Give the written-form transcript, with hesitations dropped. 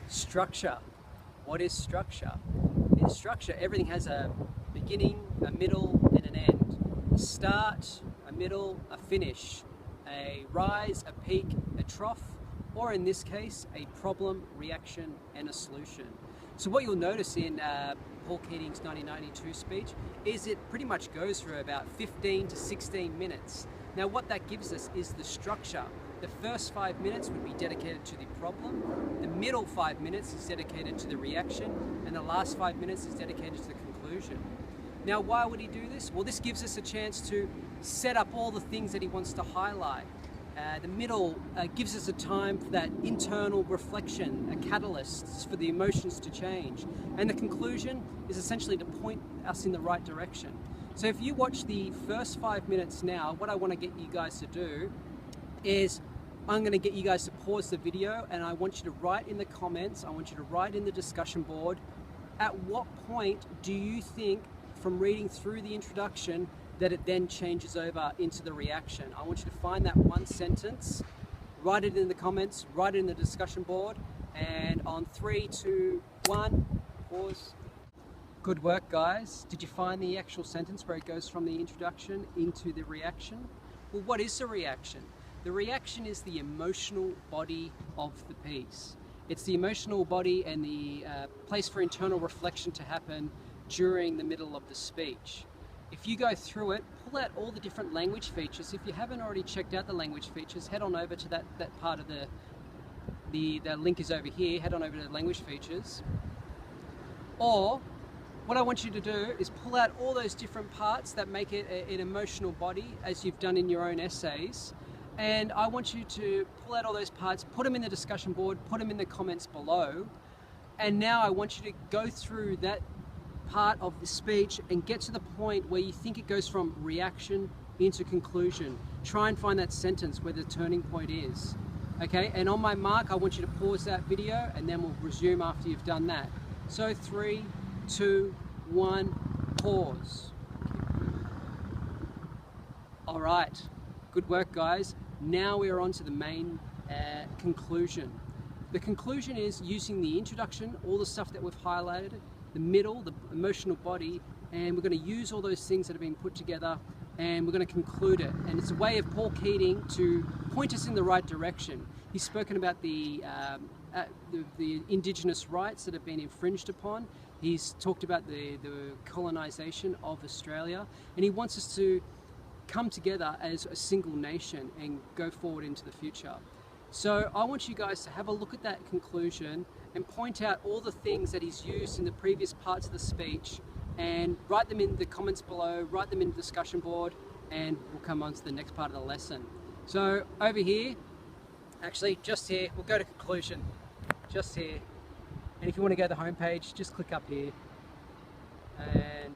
Structure. What is structure? In structure, everything has a beginning, a middle, and an end. A start, a middle, a finish, a rise, a peak, a trough, or in this case, a problem, reaction, and a solution. So what you'll notice in Paul Keating's 1992 speech is it pretty much goes for about 15 to 16 minutes. Now what that gives us is the structure. The first 5 minutes would be dedicated to the problem, the middle 5 minutes is dedicated to the reaction, and the last 5 minutes is dedicated to the conclusion. Now why would he do this? Well, this gives us a chance to set up all the things that he wants to highlight. The middle gives us a time for that internal reflection, a catalyst for the emotions to change. And the conclusion is essentially to point us in the right direction. So if you watch the first 5 minutes now, what I want to get you guys to do is I'm going to get you guys to pause the video, and I want you to write in the comments, I want you to write in the discussion board, at what point do you think from reading through the introduction that it then changes over into the reaction. I want you to find that one sentence, write it in the comments, write it in the discussion board, and on 3, 2, 1, pause. Good work, guys. Did you find the actual sentence where it goes from the introduction into the reaction? Well, what is the reaction? The reaction is the emotional body of the piece. It's the emotional body and the place for internal reflection to happen during the middle of the speech. If you go through it, pull out all the different language features. If you haven't already checked out the language features, head on over to that part of the link is over here, head on over to the language features. Or what I want you to do is pull out all those different parts that make it an emotional body, as you've done in your own essays. And I want you to pull out all those parts, put them in the discussion board, put them in the comments below. And now I want you to go through that part of the speech and get to the point where you think it goes from reaction into conclusion. Try and find that sentence where the turning point is. Okay, and on my mark, I want you to pause that video and then we'll resume after you've done that. So 3, 2, 1, pause. All right, good work, guys. Now we are on to the main conclusion. The conclusion is using the introduction, all the stuff that we've highlighted, the middle, the emotional body, and we're going to use all those things that have been put together and we're going to conclude it. And it's a way of Paul Keating to point us in the right direction. He's spoken about the indigenous rights that have been infringed upon. He's talked about the colonisation of Australia, and he wants us to come together as a single nation and go forward into the future. So I want you guys to have a look at that conclusion and point out all the things that he's used in the previous parts of the speech and write them in the comments below, write them in the discussion board, and we'll come on to the next part of the lesson. So over here, actually just here, we'll go to conclusion, just here. And if you want to go to the home page, just click up here. And